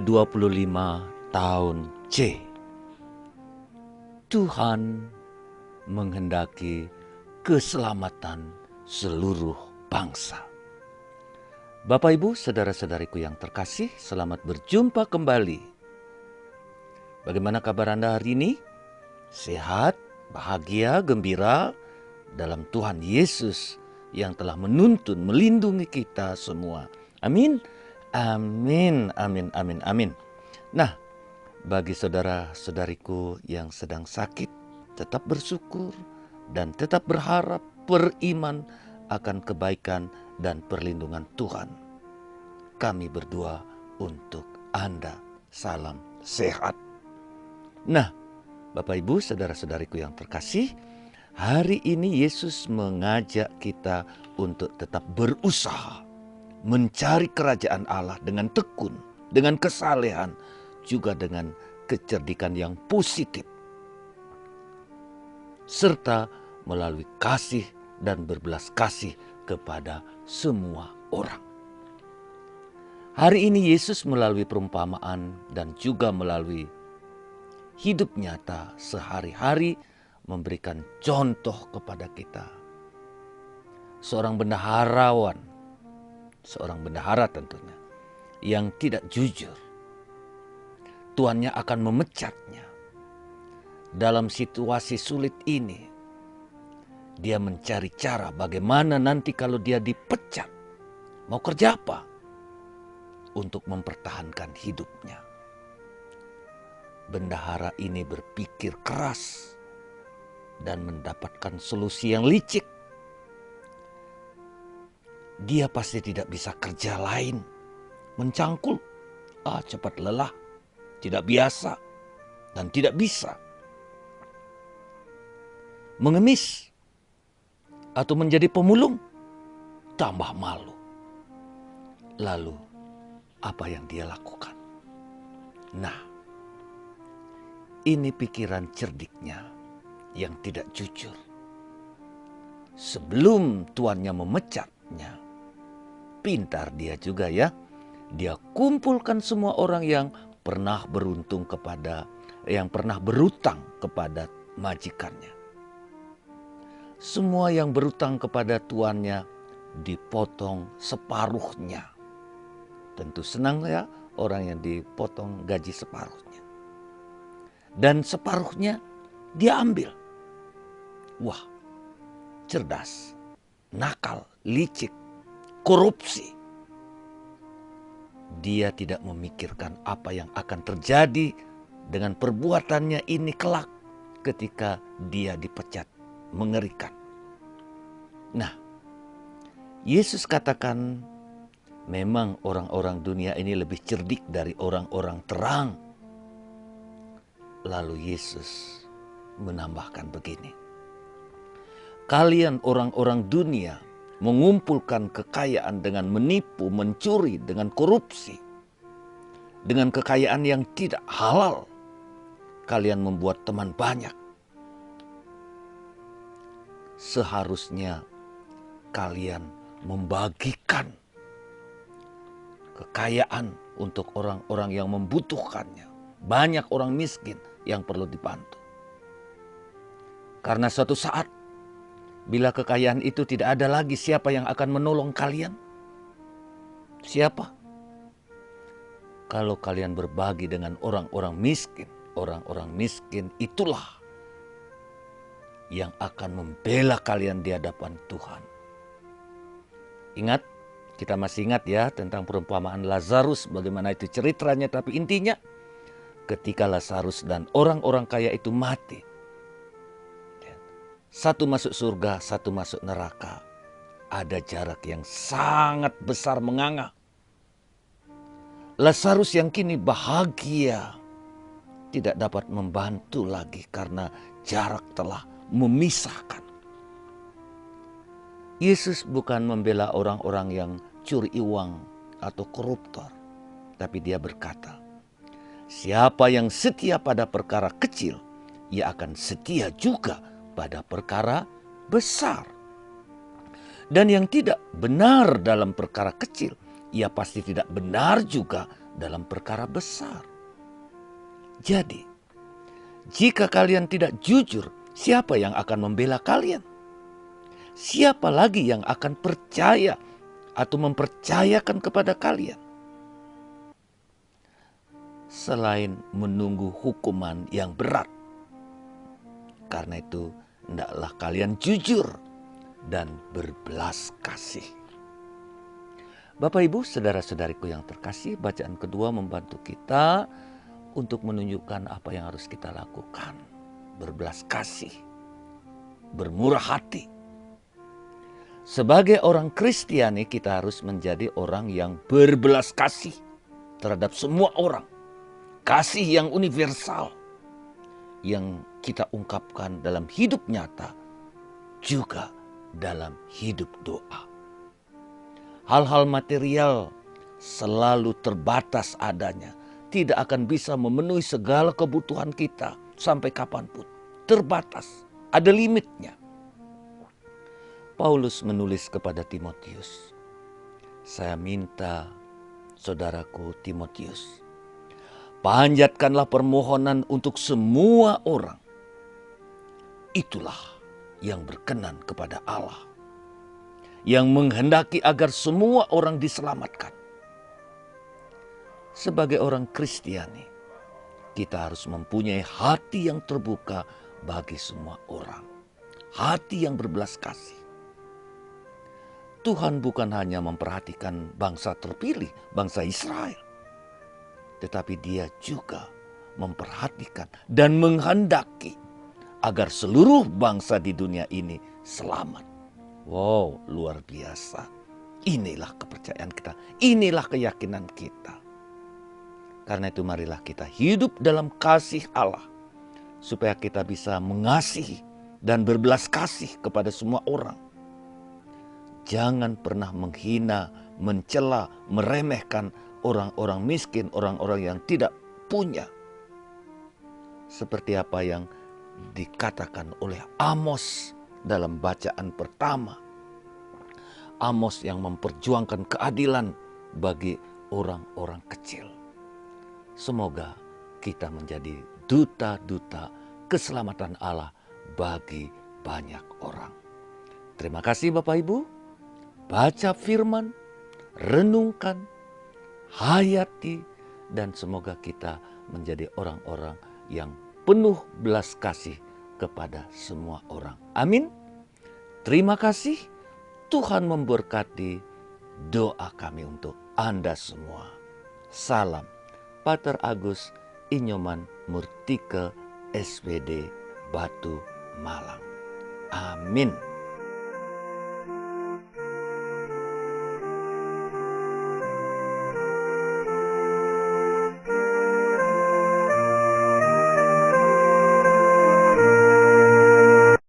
ke-25 tahun C. Tuhan menghendaki keselamatan seluruh bangsa. Bapak, Ibu, saudara-saudariku yang terkasih, selamat berjumpa kembali. Bagaimana kabar Anda hari ini? Sehat, bahagia, gembira dalam Tuhan Yesus yang telah menuntun, melindungi kita semua. Amin. Amin, amin, amin, amin. Nah, bagi saudara-saudariku yang sedang sakit, tetap bersyukur dan tetap berharap, beriman akan kebaikan dan perlindungan Tuhan. Kami berdoa untuk Anda. Salam sehat. Nah, Bapak, Ibu, saudara-saudariku yang terkasih, hari ini Yesus mengajak kita untuk tetap berusaha mencari kerajaan Allah dengan tekun, dengan kesalehan, juga dengan kecerdikan yang positif, serta melalui kasih dan berbelas kasih kepada semua orang. Hari ini Yesus melalui perumpamaan dan juga melalui hidup nyata sehari-hari memberikan contoh kepada kita. Seorang bendahara tentunya, yang tidak jujur. Tuannya akan memecatnya. Dalam situasi sulit ini, dia mencari cara bagaimana nanti kalau dia dipecat, mau kerja apa? Untuk mempertahankan hidupnya. Bendahara ini berpikir keras dan mendapatkan solusi yang licik. Dia pasti tidak bisa kerja lain, mencangkul, cepat lelah, tidak biasa, dan tidak bisa. Mengemis atau menjadi pemulung, tambah malu. Lalu, apa yang dia lakukan? Nah, ini pikiran cerdiknya yang tidak jujur. Sebelum tuannya memecatnya, pintar dia juga ya. Dia kumpulkan semua orang yang pernah berutang kepada majikannya. Semua yang berutang kepada tuannya dipotong separuhnya. Tentu senang ya orang yang dipotong gaji separuhnya. Dan separuhnya dia ambil. Wah, cerdas, nakal, licik, korupsi. Dia tidak memikirkan apa yang akan terjadi dengan perbuatannya ini kelak ketika dia dipecat. Mengerikan. Nah, Yesus katakan memang orang-orang dunia ini lebih cerdik dari orang-orang terang. Lalu Yesus menambahkan begini. Kalian orang-orang dunia mengumpulkan kekayaan dengan menipu, mencuri, dengan korupsi. Dengan kekayaan yang tidak halal. Kalian membuat teman banyak. Seharusnya kalian membagikan kekayaan untuk orang-orang yang membutuhkannya. Banyak orang miskin yang perlu dibantu. Karena suatu saat, bila kekayaan itu tidak ada lagi, siapa yang akan menolong kalian? Siapa? Kalau kalian berbagi dengan orang-orang miskin itulah yang akan membela kalian di hadapan Tuhan. Ingat, kita masih ingat ya tentang perumpamaan Lazarus, bagaimana itu ceritanya, tapi intinya ketika Lazarus dan orang-orang kaya itu mati, satu masuk surga, satu masuk neraka. Ada jarak yang sangat besar menganga. Lazarus yang kini bahagia tidak dapat membantu lagi karena jarak telah memisahkan. Yesus bukan membela orang-orang yang curi uang atau koruptor, tapi dia berkata, siapa yang setia pada perkara kecil, ia akan setia juga pada perkara besar. Dan yang tidak benar dalam perkara kecil, ia pasti tidak benar juga dalam perkara besar. Jadi, jika kalian tidak jujur, siapa yang akan membela kalian? Siapa lagi yang akan percaya atau mempercayakan kepada kalian? Selain menunggu hukuman yang berat. Karena itu, hendaklah kalian jujur dan berbelas kasih. Bapak Ibu, saudara-saudariku yang terkasih, bacaan kedua membantu kita untuk menunjukkan apa yang harus kita lakukan. Berbelas kasih, bermurah hati. Sebagai orang Kristiani, kita harus menjadi orang yang berbelas kasih terhadap semua orang. Kasih yang universal yang kita ungkapkan dalam hidup nyata, juga dalam hidup doa. Hal-hal material selalu terbatas adanya, tidak akan bisa memenuhi segala kebutuhan kita sampai kapanpun. Terbatas, ada limitnya. Paulus menulis kepada Timotius, saya minta saudaraku Timotius, panjatkanlah permohonan untuk semua orang. Itulah yang berkenan kepada Allah, yang menghendaki agar semua orang diselamatkan. Sebagai orang Kristiani, kita harus mempunyai hati yang terbuka bagi semua orang. Hati yang berbelas kasih. Tuhan bukan hanya memperhatikan bangsa terpilih, bangsa Israel. Tetapi Dia juga memperhatikan dan menghendaki agar seluruh bangsa di dunia ini selamat. Wow, luar biasa. Inilah kepercayaan kita, inilah keyakinan kita. Karena itu marilah kita hidup dalam kasih Allah, supaya kita bisa mengasihi dan berbelas kasih kepada semua orang. Jangan pernah menghina, mencela, meremehkan orang-orang miskin, orang-orang yang tidak punya. Seperti apa yang dikatakan oleh Amos dalam bacaan pertama. Amos yang memperjuangkan keadilan bagi orang-orang kecil. Semoga kita menjadi duta-duta keselamatan Allah bagi banyak orang. Terima kasih Bapak Ibu. Baca firman, renungkan, hayati, dan semoga kita menjadi orang-orang yang penuh belas kasih kepada semua orang. Amin. Terima kasih. Tuhan memberkati doa kami untuk Anda semua. Salam. Pater Agus Inyoman Murtike, SPD, Batu Malang. Amin.